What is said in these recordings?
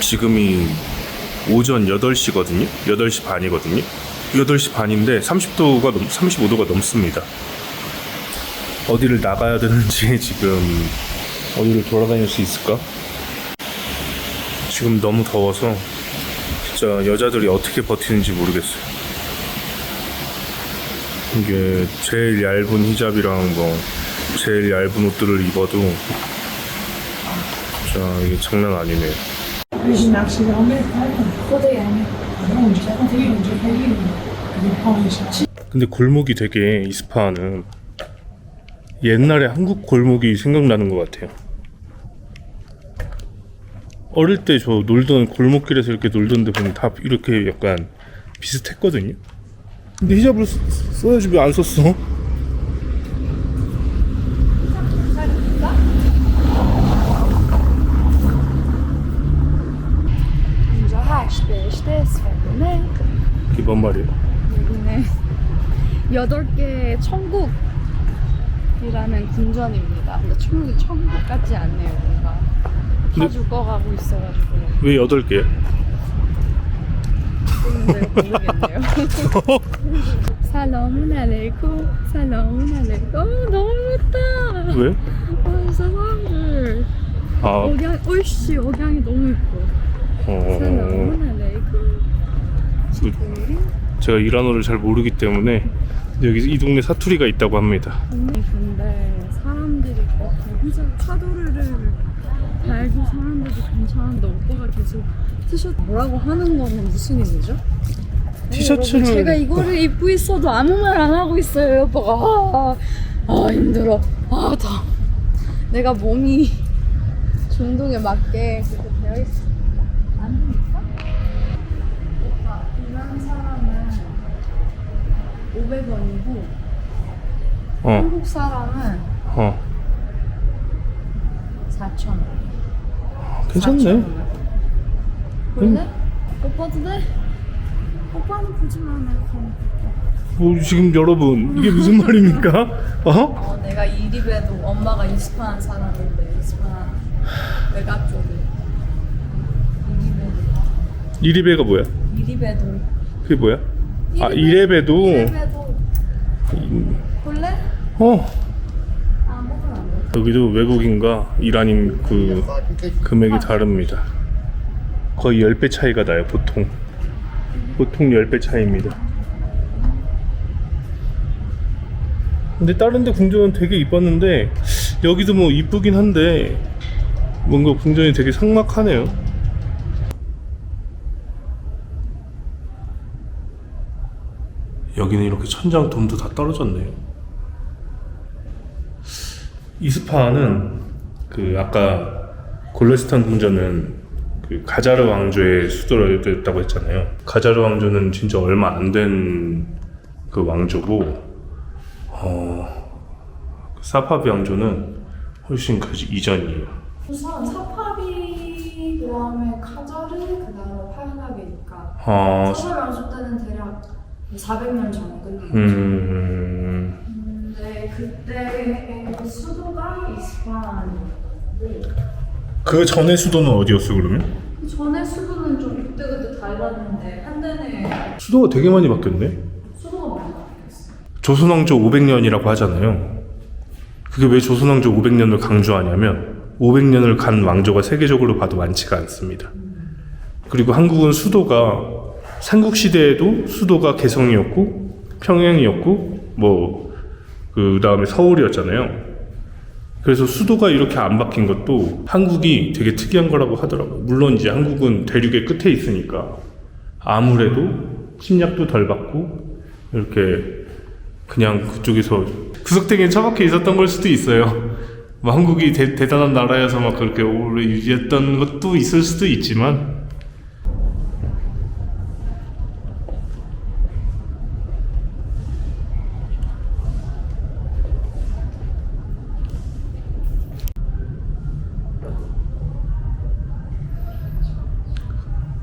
지금이 오전 8시거든요. 8시 반이거든요. 8시 반인데 35도가 넘습니다. 어디를 나가야 되는지 지금 어디를 돌아다닐 수 있을까? 지금 너무 더워서 진짜 여자들이 어떻게 버티는지 모르겠어요. 이게 제일 얇은 히잡이랑 뭐 제일 얇은 옷들을 입어도 진짜 이게 장난 아니네요. 근데 골목이 되게 이스파한은 옛날에 한국 골목이 생각나는 것 같아요. 어릴 때 저 놀던 골목길에서 이렇게 놀던 데 보면 다 이렇게 약간 비슷했거든요. 근데 히잡을 써야지 왜 안 썼어? 그게 뭔 말이에요? 여기는 8개의 천국이라는 궁전입니다. 근데 천국 같지 않네요. 뭔가 다 죽어가고 있어가지고. 왜 8개야? 모르겠네요. 살라문 알레이쿰 살라문 알레이쿰. 너무 예쁘다. 왜? 사람들 아, 억양이 너무 예뻐. 살라문 알레이쿰. 제가 이란어를 잘 모르기 때문에 여기 이 동네 사투리가 있다고 합니다. 근데 사람들이 혼자 차도를 달고 사람들도 괜찮은데 오빠가 계속 티셔츠 뭐라고 하는 거는 무슨 의미죠? 티셔츠를 제가 이거를 입고 있어도 아무 말 안 하고 있어요. 오빠가 힘들어. 더 내가 몸이 중독에 맞게 그렇게 되어 있어. 안 됩니까? 오빠 이런 사람은 500원이고 한국 사람은 4,000원. 괜찮네. 볼래? 오빠도 돼? 오빠는 보지 마. 내가 가면 뭐 지금 여러분 이게 무슨 말입니까? 내가 이리베도 엄마가 이스파한 사람인데 이스파한 외곽 쪽에 이리베가 뭐야? 이리베도 그게 뭐야? 아, 이레베도. 이리베도 볼래? 안 먹으면 안 돼. 여기도 외국인과 이란인 그 금액이 다릅니다. 거의 10배 차이가 나요. 보통 10배 차이입니다. 근데 다른 데 궁전은 되게 이뻤는데 여기도 뭐 이쁘긴 한데 뭔가 궁전이 되게 삭막하네요. 여기는 이렇게 천장 돔도 다 떨어졌네요. 이스파한은 그 아까 골레스탄 궁전은 그 가자르 왕조의 수도였다고 했잖아요. 가자르 왕조는 진짜 얼마 안 된 그 왕조고 사파비 왕조는 훨씬 그 이전이에요. 우선 사파비, 그 다음에 카자르, 그 다음에 파hlavi니까 사파비 왕조 때는 대략 400년 전에 끝난 거죠. 근데 그때 그 수도가 이스파한이고 그 전에 수도는 어디였어 그러면? 그 전에 수도는 좀 그때그때 달랐는데 한때는 수도가 되게 많이 바뀌었네. 수도가 많이 바뀌었어요. 조선왕조 500년이라고 하잖아요. 그게 왜 조선왕조 500년을 강조하냐면 500년을 간 왕조가 세계적으로 봐도 많지가 않습니다. 그리고 한국은 수도가 삼국시대에도 수도가 개성이었고 평양이었고 뭐 그 다음에 서울이었잖아요. 그래서 수도가 이렇게 안 바뀐 것도 한국이 되게 특이한 거라고 하더라고요. 물론 이제 한국은 대륙의 끝에 있으니까 아무래도 침략도 덜 받고 이렇게 그냥 그쪽에서 구석탱이에 처박혀 있었던 걸 수도 있어요. 뭐 한국이 대단한 나라여서 막 그렇게 오래 유지했던 것도 있을 수도 있지만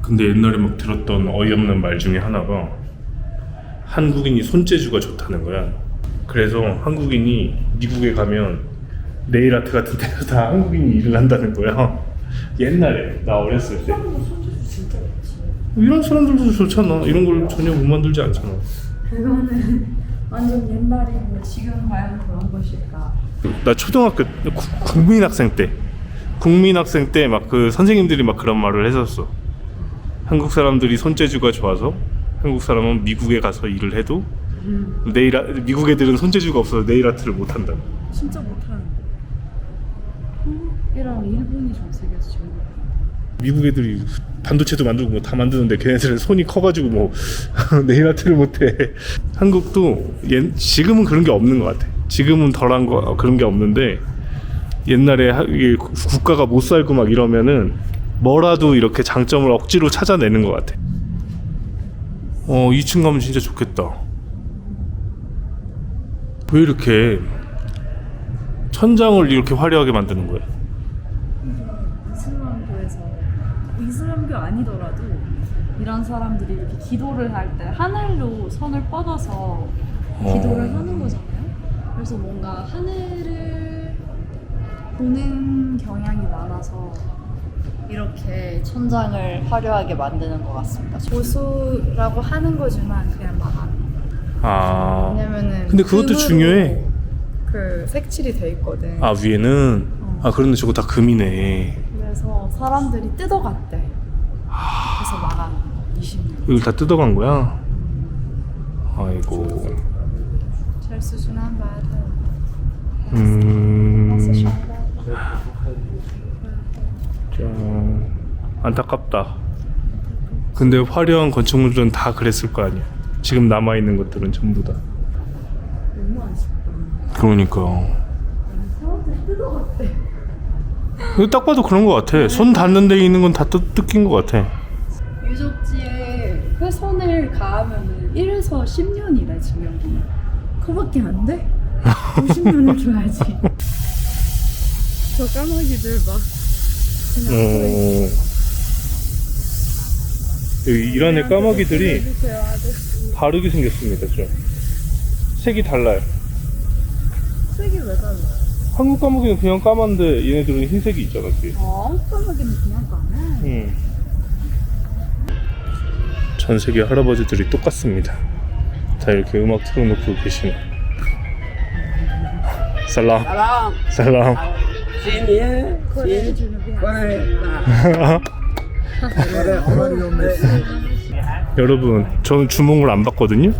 근데 옛날에 막 들었던 어이없는 말 중에 하나가 한국인이 손재주가 좋다는 거야. 그래서 한국인이 미국에 가면 네일 아트 같은 데서 다 한국인이 일을 한다는 거야. 옛날에 나 어렸을 때 손주주 진짜 좋지. 이런 사람들도 좋잖아. 이런 걸 전혀 못 만들지 않잖아. 그거는 완전 옛날이고 지금 과연 그런 것일까? 나 초등학교 국민학생 때 막 그 선생님들이 막 그런 말을 했었어. 한국 사람들이 손재주가 좋아서 한국 사람은 미국에 가서 일을 해도 미국 애들은 손재주가 없어서 네일 아트를 못 한다. 진짜 못하는데. 한국이랑 일본이 전 세계에서 제일 못해. 미국 애들이 반도체도 만들고 뭐 다 만드는데 걔네들은 손이 커가지고 뭐 네일 아트를 못해. 한국도 지금은 그런 게 없는 것 같아. 지금은 덜한 거 그런 게 없는데 옛날에 이게 국가가 못 살고 막 이러면은 뭐라도 이렇게 장점을 억지로 찾아내는 것 같아. 2층 가면 진짜 좋겠다. 왜 이렇게 천장을 이렇게 화려하게 만드는 거야? 이슬람교에서 이슬람교 아니더라도 이런 사람들이 이렇게 기도를 할 때 하늘로 손을 뻗어서 기도를 하는 거잖아요. 그래서 뭔가 하늘을 보는 경향이 많아서 이렇게 천장을 화려하게 만드는 것 같습니다. 보수라고 하는 거지만 그냥 막 왜냐면은 근데 그것도 금으로 중요해. 그 색칠이 돼 있거든. 위에는 그런데 저거 다 금이네. 그래서 사람들이 뜯어갔대. 그래서 막아 20년. 이걸 다 뜯어간 거야? 아이고. 찰수순한 바다. 좀 안타깝다. 근데 화려한 건축물들은 다 그랬을 거 아니야. 지금 남아있는 것들은 전부 다. 너무 아쉽다. 그러니까. 사람들이 뜯어갔대. 이거 딱 봐도 그런 거 같아. 손 닿는 데 있는 건 다 뜯긴 거 같아. 유적지에 훼손을 가하면은 1에서 10년이래 징역이. 그거밖에 안 돼? 50년을 줘야지. 저 까마귀들 막 그냥 여기 이란의 까마귀들이 해주세요, 아저씨. 다르게 생겼습니다. 좀 색이 달라요. 색이 왜 달라요? 한국 까마귀는 그냥 까만데 얘네들은 흰색이 있잖아. 뒤에. 까마귀는 그냥 까매? 전 세계 할아버지들이 똑같습니다. 다 이렇게 음악 틀어놓고 계시네. 살람. 살람. 여러분, 저는 주몽을 안 봤거든요.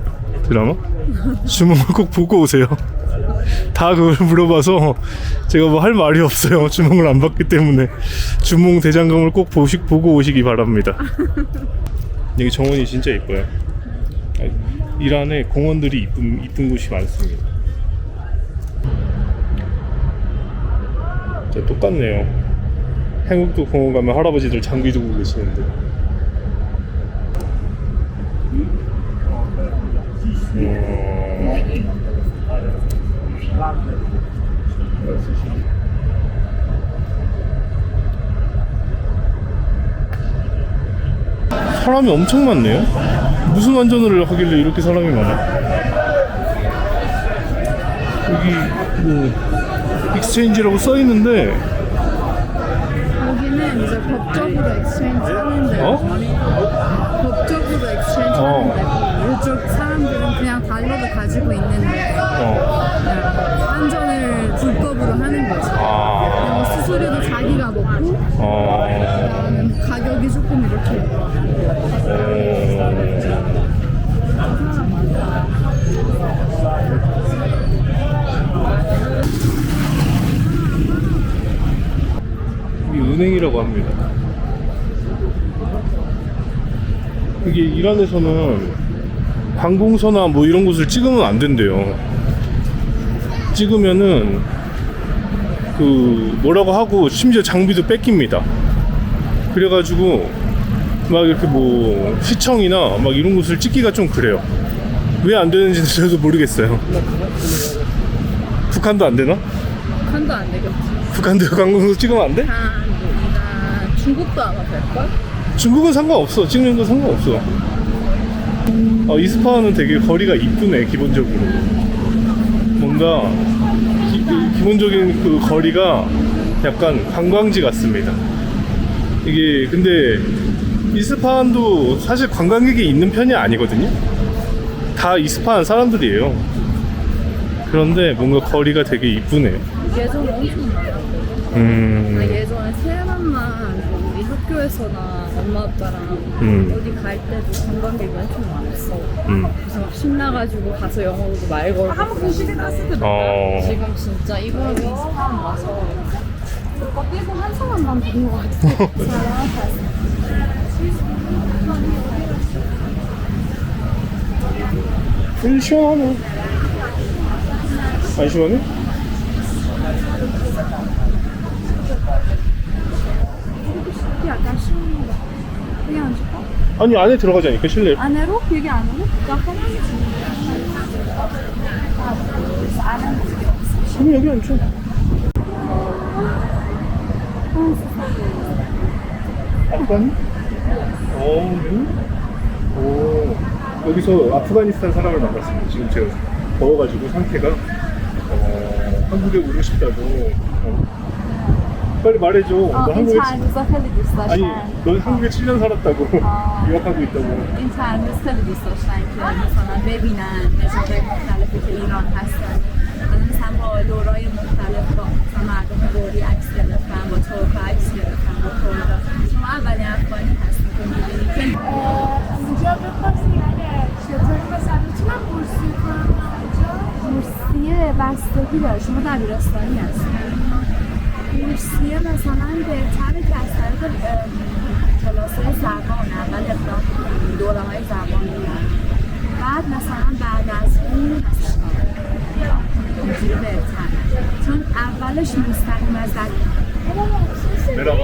드라마. 주몽을 꼭 보고 오세요. 다 그걸 물어봐서 제가 뭐 할 말이 없어요. 주몽을 안 봤기 때문에 주몽 대장금을 꼭 보고 오시기 바랍니다. 여기 정원이 진짜 이뻐요. 이란에 공원들이 이쁜 곳이 많습니다. 진짜 똑같네요. 한국도 공원 가면 할아버지들 장비 두고 계시는데. 사람이 엄청 많네요. 무슨 안전을 하길래 이렇게 사람이 많아? 여기 뭐 익스체인지라고 써 있는데 여기는 이제 법적으로 엑스체인지 하는 데고 법적으로 엑스체인지 하는 데고 이쪽 사람들은 그냥 달러도 가지고 있는데 그냥 환전을 불법으로 하는 거지. 그리고 수수료도 자기가 먹고 그다음에 가격이 조금 이렇게 사람 많다. 이게 은행이라고 합니다. 이게 이란에서는 관공서나 뭐 이런 곳을 찍으면 안 된대요. 찍으면은 그 뭐라고 하고 심지어 장비도 뺏깁니다. 그래가지고 막 이렇게 뭐 시청이나 막 이런 곳을 찍기가 좀 그래요. 왜 안 되는지는 저도 모르겠어요. 북한도 안 되나? 북한도 안 되겠지. 북한도 관공서 찍으면 안 돼? 중국도 아마 될걸? 중국은 상관없어. 찍는 건 상관없어. 이스파한은 되게 거리가 이쁘네. 기본적으로 뭔가 기본적인 그 거리가 약간 관광지 같습니다. 이게 근데 이스파한도 사실 관광객이 있는 편이 아니거든요. 다 이스파한 사람들이에요. 그런데 뭔가 거리가 되게 이쁘네요. 예전에 엄청 많았거든. 예전에 테헤란만 우리 학교에서나 엄마 아빠랑 어디 갈 때도 관광객이 엄청 많았어. 그래서 막 신나가지고 가서 영어로도 말 걸고 그러는데 지금 진짜 이번에 이스파한 와서 오빠 빼고 한 사람만 본 것 같아. 시원하네. 안 시원해? 약간 시원해. 여기 앉을까? 아니 안에 들어가자니까 실내. 안으로? 여기 안으로? 약간 그럼 여기 앉죠. 아프가니? 오. 여기서 아프가니스탄 사람을 만났습니다. 지금 제가 더워가지고 상태가 한국에 오고 싶다고. 빨리 말해줘. 너 한국에 아니 너 한국에 7년 살았다고 유학하고 있다고. این چند روز خیلی دوست داشتن که مثلا ببینن نژادهای مختلفی که ایران هستن مثلا با دورای مختلف با مثلا مردم دوری عکس گرفتن با ترک عکس گرفتن با ترک شما اولین افغانی هستید که می‌بینید که اینجا بپرسید چطوری مثلا میتونم بورسیه کنم اینجا؟ بورسیه بستگی داره شما دبیرستانی هستید بورسیه مثلا بهتره که از طریق کلاس‌های زبان اول اقدام کنید دوره‌های زبان میرن بعد مثلا بعد از اون اینجوری بهتره چون اولش مستقیم از 내려가.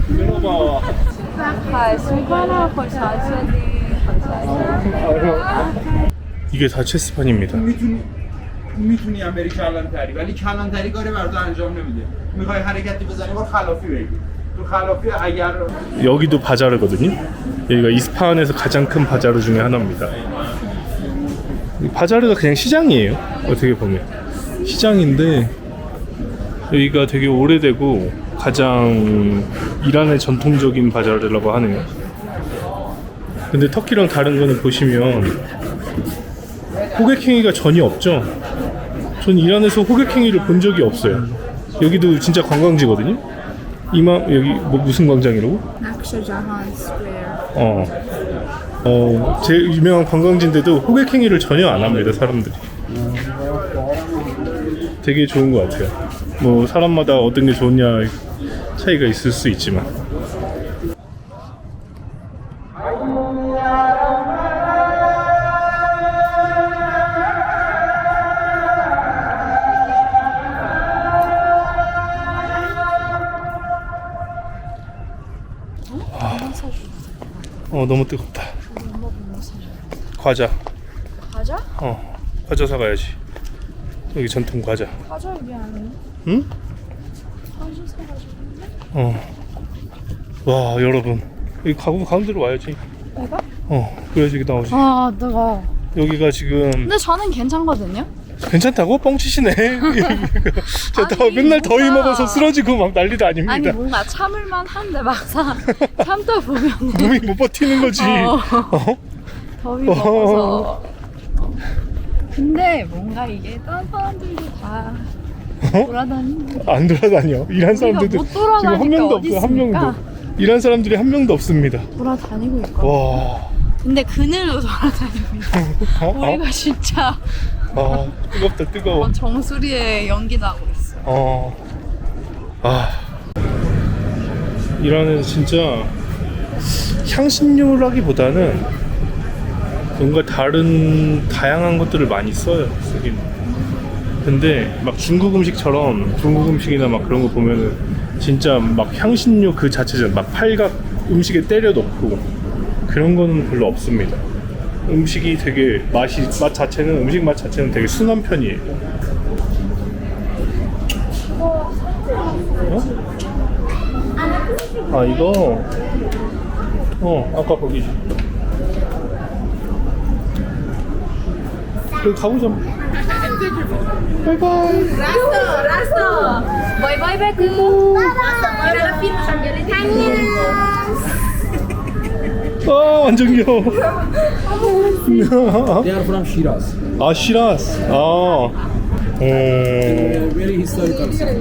내려가. خواهش میکنم خوشحال شدی 이게 다 체스판입니다. میتونی هم بری کلانتری ولی کلانتری کاری برات انجام نمیده میخوای حرکتی بزنی باید خلافی بگی تو خلافی اگر 여기도 바자르거든요. 여기가 이스파한에서 가장 큰 바자르 중에 하나입니다. 이 바자르가 그냥 시장이에요. 어떻게 보면 시장인데 여기가 되게 오래되고 가장 이란의 전통적인 바자르라고 하네요. 근데 터키랑 다른 거는 보시면 호객행위가 전혀 없죠. 전 이란에서 호객행위를 본 적이 없어요. 여기도 진짜 관광지거든요. 여기 뭐 무슨 광장이라고? نقش جهان سکویر 제일 유명한 관광지인데도 호객행위를 전혀 안 합니다, 사람들이. 되게 좋은 것 같아요. 뭐 사람마다 어떤 게 좋냐 차이가 있을 수 있지만. 너무 뜨겁다. 과자. 과자? 과자 사가야지. 여기 전통 과자. 과자 여기 아니에요? 응? 과자 사가지고 와 여러분 여기 가운데로 와야지. 내가? 그래야지 이게 나오지. 아 내가 여기가 지금 근데 저는 괜찮거든요? 괜찮다고? 뻥치시네. 저 맨날 더위 먹어서 쓰러지고 막 난리도 아닙니다. 아니 뭔가 참을만 한데 막상 참다 보면은 몸이 못 버티는 거지. 더위 먹어서 근데 뭔가 이게 다른 사람들도 다 돌아다니는 안 돌아다녀. 일한 사람들도 못 지금 돌아다니까 한 명도 어디 없어. 한 명도. 있습니까? 일한 사람들이 한 명도 없습니다. 돌아다니고 있거든요. 와. 근데 그늘로 돌아다닙니다. 우리가 진짜 뜨겁다 뜨거워. 정수리에 연기 나고 있어. 이란은 진짜 향신료라기보다는 뭔가 다양한 것들을 많이 써요. 쓰긴. 근데 막 중국 음식처럼 중국 음식이나 막 그런 거 보면은 진짜 막 향신료 그 자체잖아. 막 팔각 음식에 때려 넣고 그런 거는 별로 없습니다. 음식이 되게 맛 자체는 음식 맛 자체는 되게 순한 편이에요. 이거 아까 거기지. 여기 가보자. Rasto. Bye bye Beku. 완전 귀여워. They are from Shiraz. 아, 시라스. Very historical. Shiraz.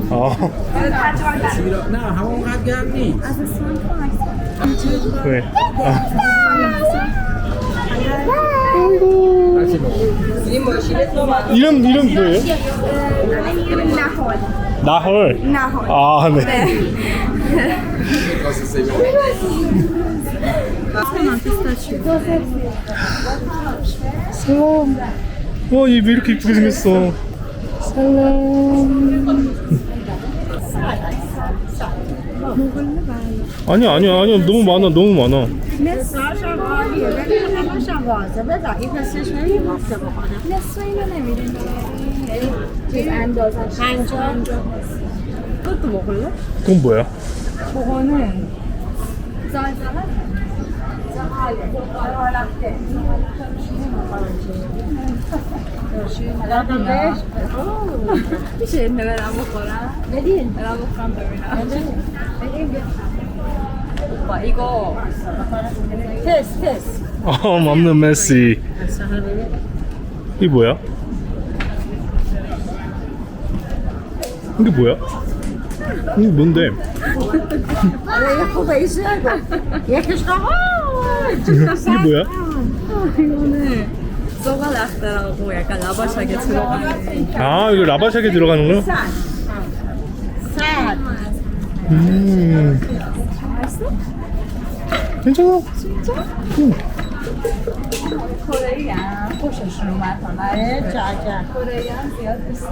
No, how long have you had me? 왜? 이름 뭐예요? 나헐. 아, 네. 얘 왜 이렇게 이쁘게 생겼어? 아니야, 너무 많아. 그것도 먹을래? 그건 뭐야? 저거는 Şimdi beraber kola. Ne diyeyim? Beraber kola. 오빠 이거 테스트. 맞는 메시. 이게 뭐야? 이게 뭐야? 이게 뭔데? 이게 뭐야? 이거는 소갈락다라고 약간 라바샥에 들어가는. 아, 이거 라바샥에 들어가는 거야? 괜찮아. 코레이안 포셔슈마 전화에 짜자. 코레이안 비어드스.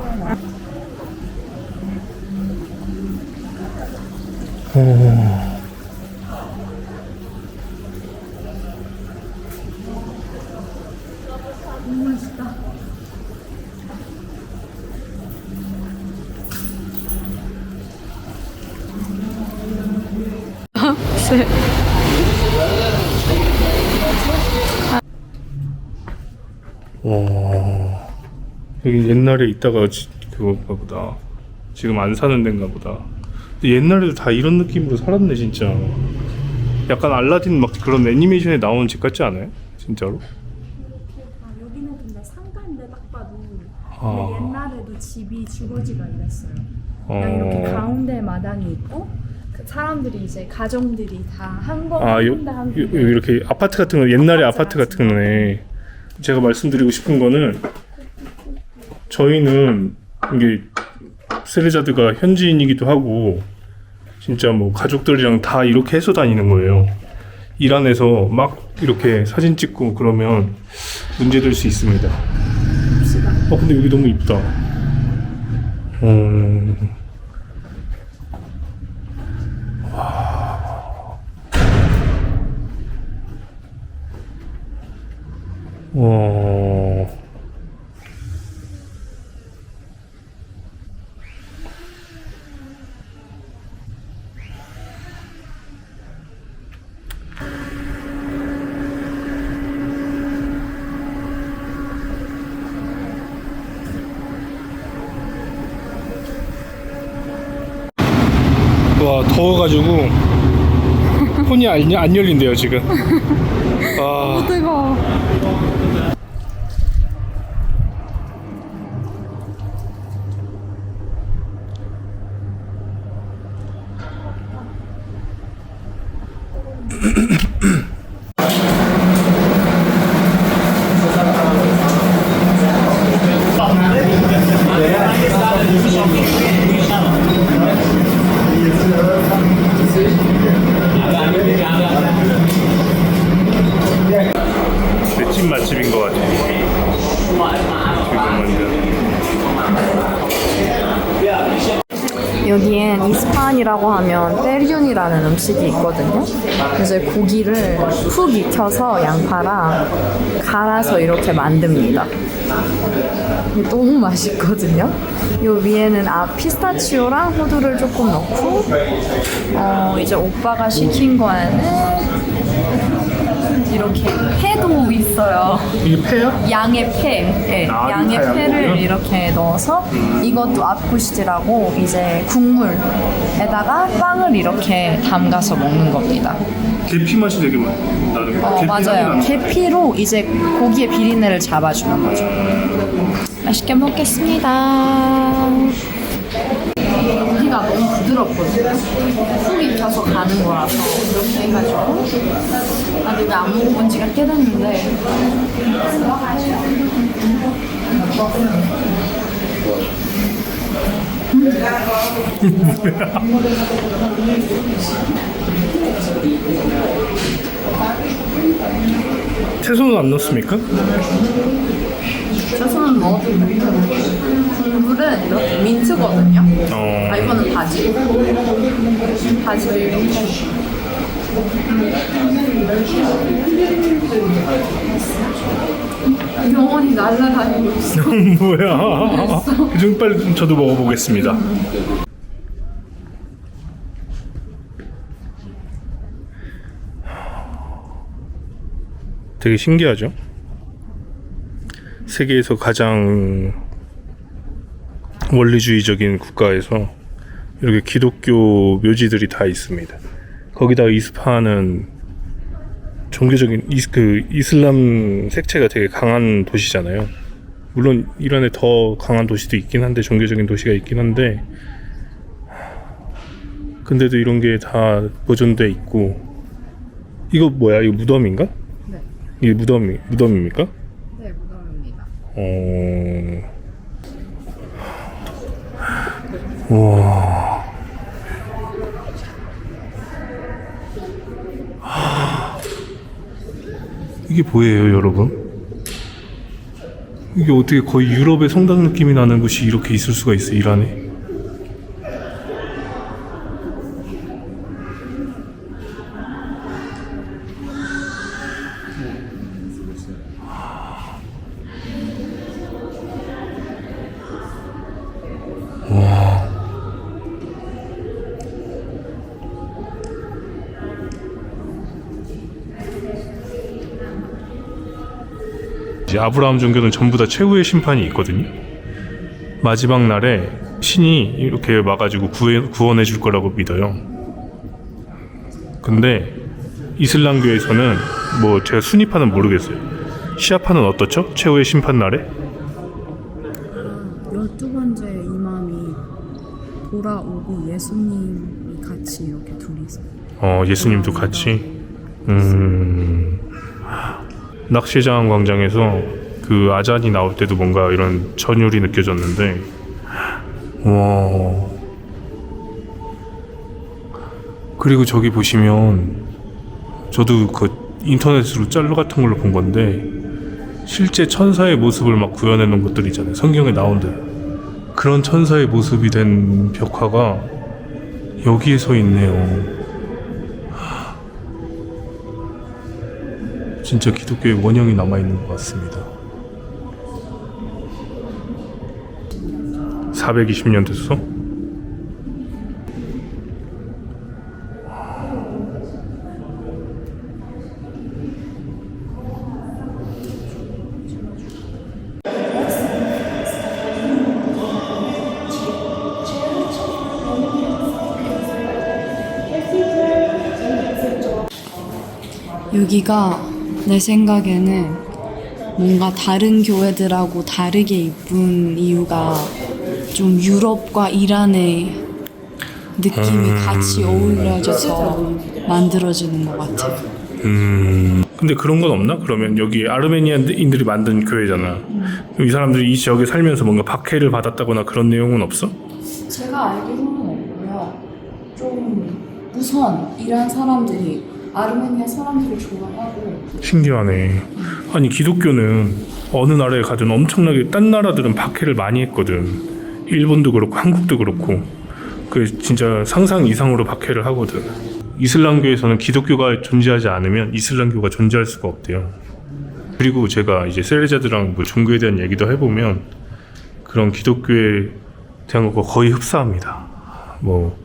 와, 여기 옛날에 있다가 그건가 보다. 지금 안 사는 데인가 보다. 근데 옛날에도 다 이런 느낌으로 살았네 진짜. 약간 알라딘 막 그런 애니메이션에 나오는 집 같지 않아요? 진짜로? 여기는 근데 상가인데 딱 봐도 아. 근데 옛날에도 집이 주거지가 이랬어요. 그냥 이렇게 가운데 마당이 있고 그 사람들이 이제 가정들이 다 한번 이렇게 아파트 같은 거, 옛날에 아파트 같은 거네. 제가 말씀드리고 싶은 거는, 저희는 이게 세르자드가 현지인이기도 하고 진짜 뭐 가족들이랑 다 이렇게 해서 다니는 거예요. 일 안에서 막 이렇게 사진 찍고 그러면 문제될 수 있습니다. 근데 여기 너무 이쁘다. 와. 와, 더워가지고 폰이 안 열린대요 지금. 아, 뜨거워. 맷집 맛집인 것 같아. 여기엔 이스파한이라고 하면 때리온이라는 음식이 있거든요. 그래서 고기를 푹 익혀서 양파랑 갈아서 이렇게 만듭니다. 이게 너무 맛있거든요. 요 위에는 피스타치오랑 호두를 조금 넣고, 이제 오빠가 시킨 거에는 이렇게 회도 있어요. 이게 폐야? 양의 폐, 네, 아, 양의 이거 폐를 양고기요? 이렇게 넣어서 이것도 앞구시지라고 이제 국물에다가 빵을 이렇게 담가서 먹는 겁니다. 계피 맛이 되게 나는 거. 맞아요. 계피로 이제 고기의 비린내를 잡아주는 거죠. 맛있게 먹겠습니다. 고기가 너무 부드럽거든요. 푹 익혀서 가는 거라서 이렇게 해가지고 나도 왜 안 먹어본 지가 꽤 됐는데 채소는 안 넣습니까? 채소는 넣어도 돼요. 국물은 이렇게 민트거든요. 아, 이거는 바지. 바지를 이렇게. 영원히 날아다니고 있어. 뭐야? 좀 빨리 좀 저도 먹어보겠습니다. 되게 신기하죠? 세계에서 가장 원리주의적인 국가에서 이렇게 기독교 묘지들이 다 있습니다. 거기다가 이스파한은 종교적인 이슬람 색채가 되게 강한 도시잖아요. 물론 이란에 더 강한 도시도 있긴 한데, 종교적인 도시가 있긴 한데, 근데도 이런 게 다 보존돼 있고. 이거 뭐야? 이거 무덤인가? 네. 이게 무덤입니까? 네, 무덤입니다. 와. 이게 뭐예요, 여러분? 이게 어떻게 거의 유럽의 성당 느낌이 나는 곳이 이렇게 있을 수가 있어, 이란에? 이제 아브라함 종교는 전부 다 최후의 심판이 있거든요. 마지막 날에 신이 이렇게 와가지고 구원해 줄 거라고 믿어요. 근데 이슬람교에서는 뭐 제가 순위파는 모르겠어요. 시아파는 어떻죠? 최후의 심판 날에? 12번째 이맘이 돌아오고 예수님이 같이 이렇게 둘이서 예수님도 같이. 낚시장 광장에서 그 아잔이 나올 때도 뭔가 이런 전율이 느껴졌는데, 와. 그리고 저기 보시면 저도 그 인터넷으로 짤로 같은 걸로 본 건데, 실제 천사의 모습을 막 구현해 놓은 것들 있잖아요. 성경에 나온 대로. 그런 천사의 모습이 된 벽화가 여기에 서 있네요. 진짜 기독교의 원형이 남아있는 것 같습니다. 420년 됐어? 여기가 내 생각에는 뭔가 다른 교회들하고 다르게 이쁜 이유가 좀 유럽과 이란의 느낌이 같이 어울려져서 만들어지는 것 같아요. 근데 그런 건 없나? 그러면 여기 아르메니아인들이 만든 교회잖아. 그럼 이 사람들이 이 지역에 살면서 뭔가 박해를 받았다거나 그런 내용은 없어? 제가 알기로는 없고요. 좀 우선 이란 사람들이 아르메니아 사람들을 좋아하고 신기하네. 아니 기독교는 어느 나라에 가든 엄청나게 딴 나라들은 박해를 많이 했거든. 일본도 그렇고 한국도 그렇고 그 진짜 상상 이상으로 박해를 하거든. 이슬람교에서는 기독교가 존재하지 않으면 이슬람교가 존재할 수가 없대요. 그리고 제가 이제 세례자들랑 뭐 종교에 대한 얘기도 해보면 그런 기독교에 대한 것과 거의 흡사합니다. 뭐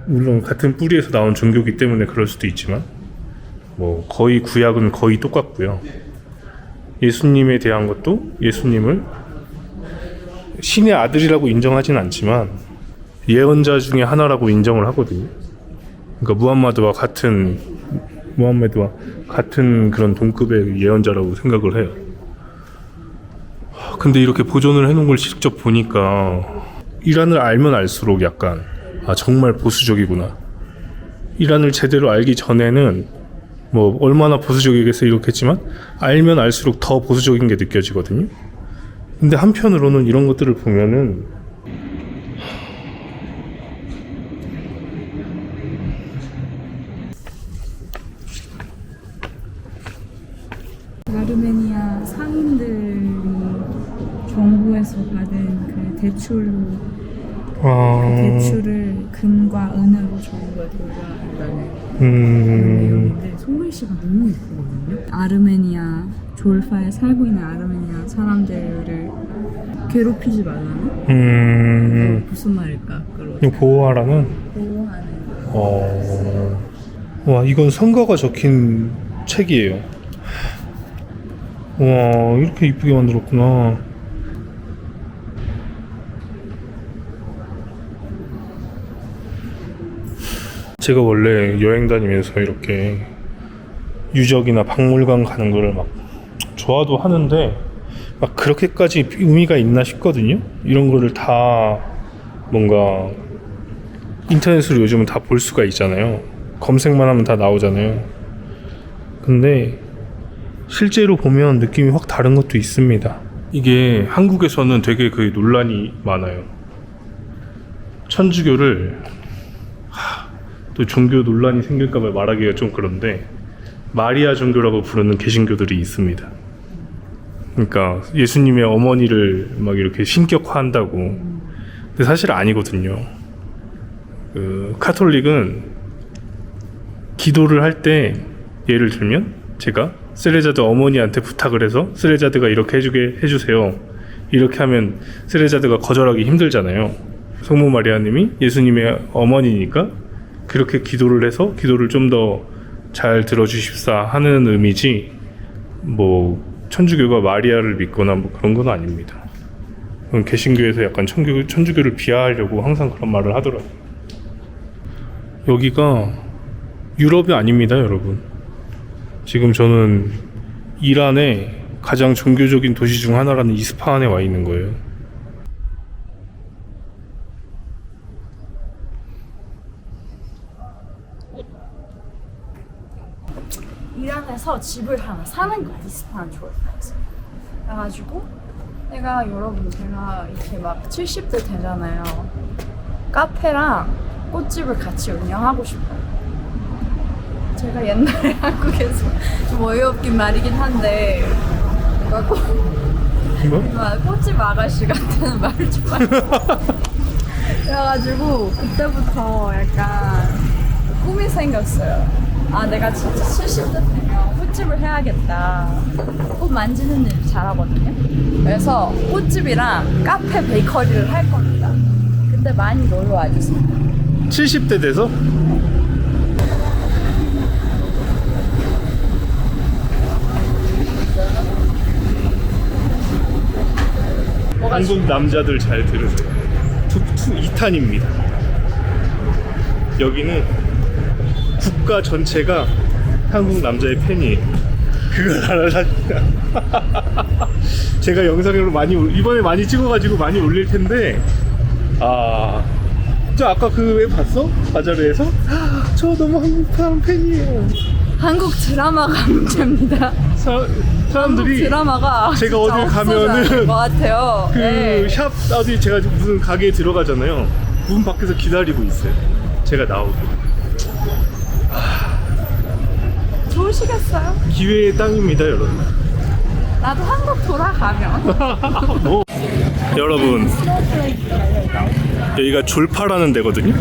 물론 같은 뿌리에서 나온 종교이기 때문에 그럴 수도 있지만 뭐 거의 구약은 거의 똑같고요. 예수님에 대한 것도 예수님을 신의 아들이라고 인정하진 않지만 예언자 중에 하나라고 인정을 하거든요. 그러니까 무함마드와 같은 그런 동급의 예언자라고 생각을 해요. 근데 이렇게 보존을 해놓은 걸 직접 보니까 이란을 알면 알수록 약간 정말 보수적이구나. 이란을 제대로 알기 전에는 뭐 얼마나 보수적이겠어 이렇겠지만 알면 알수록 더 보수적인 게 느껴지거든요. 근데 한편으로는 이런 것들을 보면은 아르메니아 상인들이 정부에서 받은 그 대출로 대출을 금과 은으로 정부에 돌려준다는 내용인데 손글씨가 너무 예쁘거든요. 아르메니아 졸파에 살고 있는 아르메니아 사람들을 괴롭히지 말라는 무슨 말일까? 이거 보호하라는. 보호하는. 와, 이건 선거가 적힌 책이에요. 와, 이렇게 이쁘게 만들었구나. 제가 원래 여행 다니면서 이렇게 유적이나 박물관 가는 거를 막 좋아도 하는데 막 그렇게까지 의미가 있나 싶거든요. 이런 거를 다 뭔가 인터넷으로 요즘은 다 볼 수가 있잖아요. 검색만 하면 다 나오잖아요. 근데 실제로 보면 느낌이 확 다른 것도 있습니다. 이게 한국에서는 되게 그 논란이 많아요. 천주교를 또 종교 논란이 생길까봐 말하기가 좀 그런데 마리아 종교라고 부르는 개신교들이 있습니다. 그러니까 예수님의 어머니를 막 이렇게 신격화한다고. 근데 사실 아니거든요. 그 카톨릭은 기도를 할 때 예를 들면 제가 세레자드 어머니한테 부탁을 해서 세레자드가 이렇게 해주세요. 이렇게 하면 세레자드가 거절하기 힘들잖아요. 성모 마리아님이 예수님의 어머니니까 그렇게 기도를 해서 기도를 좀 더 잘 들어주십사 하는 의미지 뭐 천주교가 마리아를 믿거나 뭐 그런 건 아닙니다. 개신교에서 약간 천주교를 비하하려고 항상 그런 말을 하더라고요. 여기가 유럽이 아닙니다, 여러분. 지금 저는 이란의 가장 종교적인 도시 중 하나라는 이스파한에 와 있는 거예요. 이란에서 집을 하나 사는 거야. 이스파한 졸파에서. 그래가지고 제가 이렇게 막 70대 되잖아요. 카페랑 꽃집을 같이 운영하고 싶어요. 제가 옛날에 한국에서 좀 어이없긴 말이긴 한데 뭔가 꽃집 아가씨 같은 말을 좀 많이 그래가지고 그때부터 약간 꿈이 생겼어요. 내가 진짜 70대 되면 꽃집을 해야겠다. 꽃 만지는 일 잘하거든요. 그래서 꽃집이랑 카페 베이커리를 할 겁니다. 근데 많이 놀러 와주세요. 70대 돼서? 한국 남자들 잘 들으세요. 툭툭 2탄입니다. 여기는 국가 전체가 한국 남자의 팬이에요. 그걸 알아라니까. 제가 영상으로 이번에 많이 찍어가지고 많이 올릴 텐데 저 아까 그 왜 봤어? 바자르에서? 저 너무 한국 사람 팬이에요. 한국 드라마가 문제입니다. 사람들이 드라마가 제가 어딜 가면은 것 같아요. 그 샵 어디 제가 무슨 가게에 들어가잖아요. 문 밖에서 기다리고 있어요. 제가 나오고. 좋으시겠어요? 기회의 땅입니다, 여러분. 나도 한국 돌아가면. 뭐. 여러분, 여기가 졸파라는 데거든요.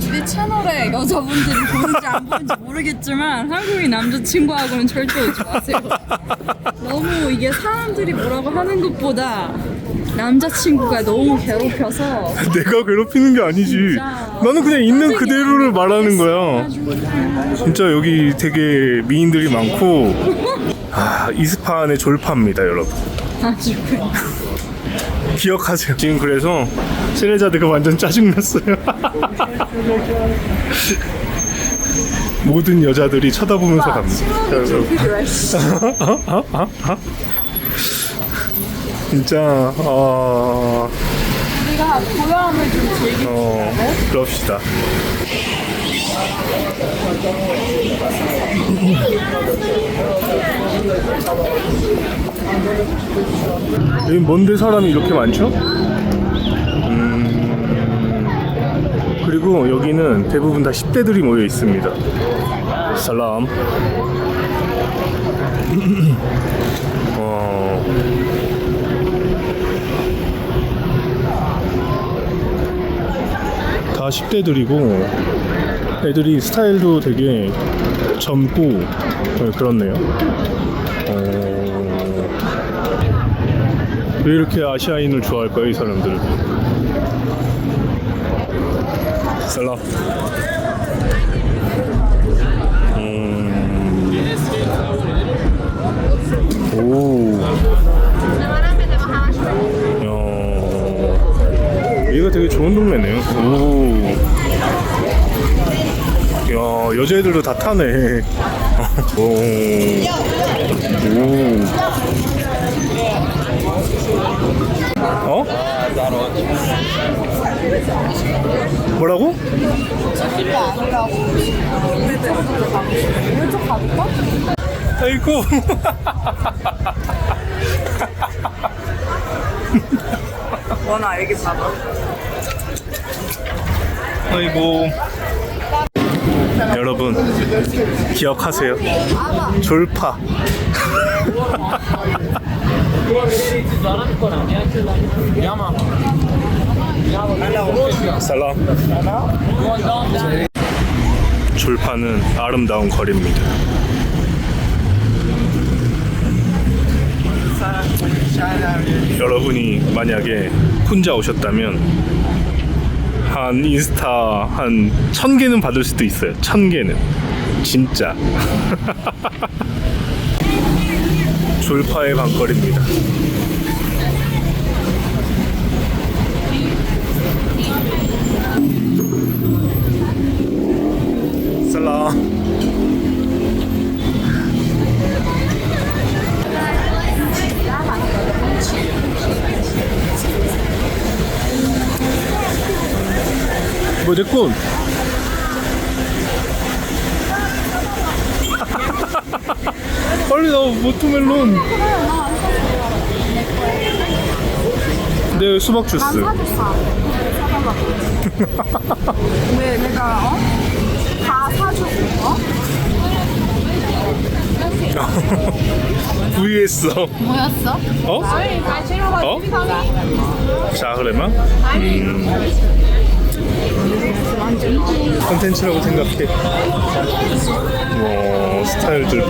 우리 채널에 여자분들이 보는지 안 보는지 모르겠지만 한국인 남자친구하고는 절대 오지 마세요. 너무 이게 사람들이 뭐라고 하는 것보다 남자친구가 너무 괴롭혀서 내가 괴롭히는 게 아니지. 나는 그냥 있는 그대로를 말하는 거야. 진짜 여기 되게 미인들이 많고 이스파한의 졸파입니다, 여러분. 아주 그냥 기억하세요. 지금 그래서 세레자드가 완전 짜증났어요. 모든 여자들이 쳐다보면서 갑니다. 친목이 좀 필요해. 진짜 우리가 고요함을 좀 즐기고 그럽시다. 여기 뭔데 사람이 이렇게 많죠? 그리고 여기는 대부분 다 10대들이 모여 있습니다. 살람. 다 10대들이고 애들이 스타일도 되게 젊고 그렇네요. 왜 이렇게 아시아인을 좋아할까요, 이 사람들은? 살람. 오. 얘가 되게 좋은 동네네요. 오. 야, 여자애들도 다 타네. 오. 오. 어? 뭐라고? 오른쪽 가볼까? 아이고. 원아 여기 봐봐. 아이고. 여러분 기억하세요. 졸파. 살람. 졸파는 아름다운 거리입니다. 여러분이 만약에 혼자 오셨다면 한 인스타 한 1000개는 받을 수도 있어요. 1000개는 진짜. 졸파의 밤거리입니다. 살람. 뭐 됐군. 빨리 나와. 워터멜론. 네, 수박 주스. 사줬어. 왜 내가 다 사주고 구이했어. 뭐였어? 어? 어? 자, 그러면 컨텐츠라고 생각해. 스타일들 봐.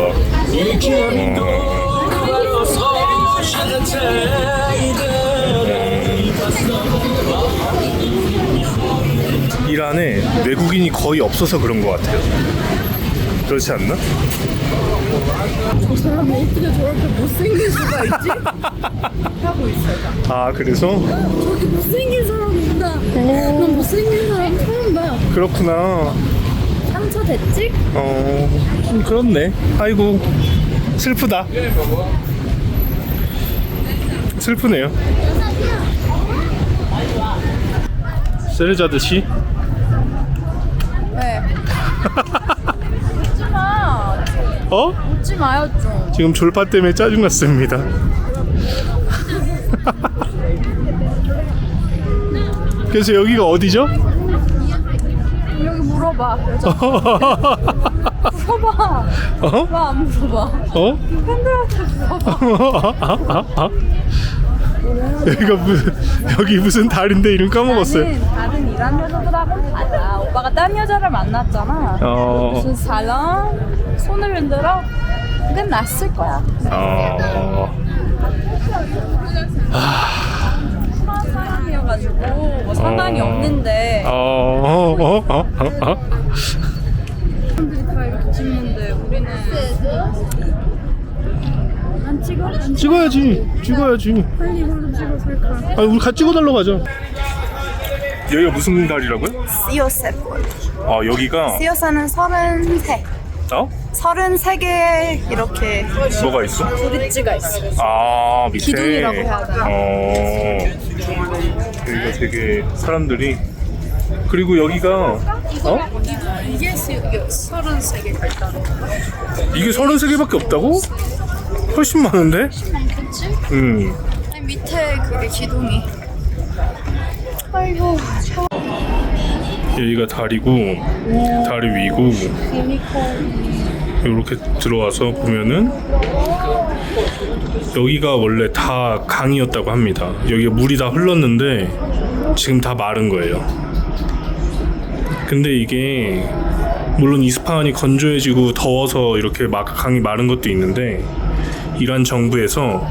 일 안에 외국인이 거의 없어서 그런 것 같아요. 그렇지 않나? 저 사람이 어떻게 저렇게 못생길 수가 있지? 하고 있어요. 아, 그래서? 저렇게 못생긴 사람이다. 난 못생긴 사람 처음 봐. 그렇구나. 상처 됐지? 좀 그렇네. 아이고, 슬프다. 슬프네요. 세레자드 씨? 네. 웃지 마. 어? 웃지 마요 좀. 지금 졸파 때문에 짜증났습니다. 그래서 여기가 어디죠? 여기 물어봐. 물어봐. 어? 왜 안 물어봐? 어? 팬들한테 물어봐. 여기 무슨 달인데 이름 까먹었어요. 나는 다른 이란 여자들하고 달라. 오빠가 딴 여자를 만났잖아. 무슨 사람 손을 흔들어? 그건 났을 거야. 상관이 없는데 사람들이 다 이렇게 찍는데 우리는 안 찍어? 안 찍어야지. 빨리 바로 찍어 살까? 아, 우리 같이 찍어달라고 하자. 여기가 무슨 달이라고요? 시오셉. 아, 여기가 시오사는 33. 어? 33개의 이렇게 뭐가 있어? 브릿지가 있어요. 아, 밑에. 기둥이라고 해야 되나? 여기가 되게 사람들이. 그리고 여기가 이게 33개 갈다는 거. 이게 33개밖에 없다고? 훨씬 많은데? 많겠지? 아니, 밑에 그게 기둥이. 아이고. 여기가 다리고 다리 위고 이렇게 들어와서 보면은 여기가 원래 다 강이었다고 합니다. 여기가 물이 다 흘렀는데 지금 다 마른 거예요. 근데 이게 물론 이스파한이 건조해지고 더워서 이렇게 막 강이 마른 것도 있는데 이란 정부에서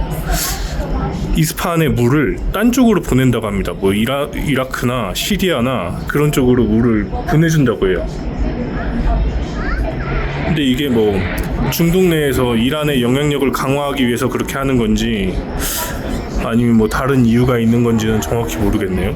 이스파한의 물을 딴 쪽으로 보낸다고 합니다. 뭐 이라크나 시리아나 그런 쪽으로 물을 보내준다고 해요. 근데 이게 뭐 중동 내에서 이란의 영향력을 강화하기 위해서 그렇게 하는 건지 아니면 뭐 다른 이유가 있는 건지는 정확히 모르겠네요.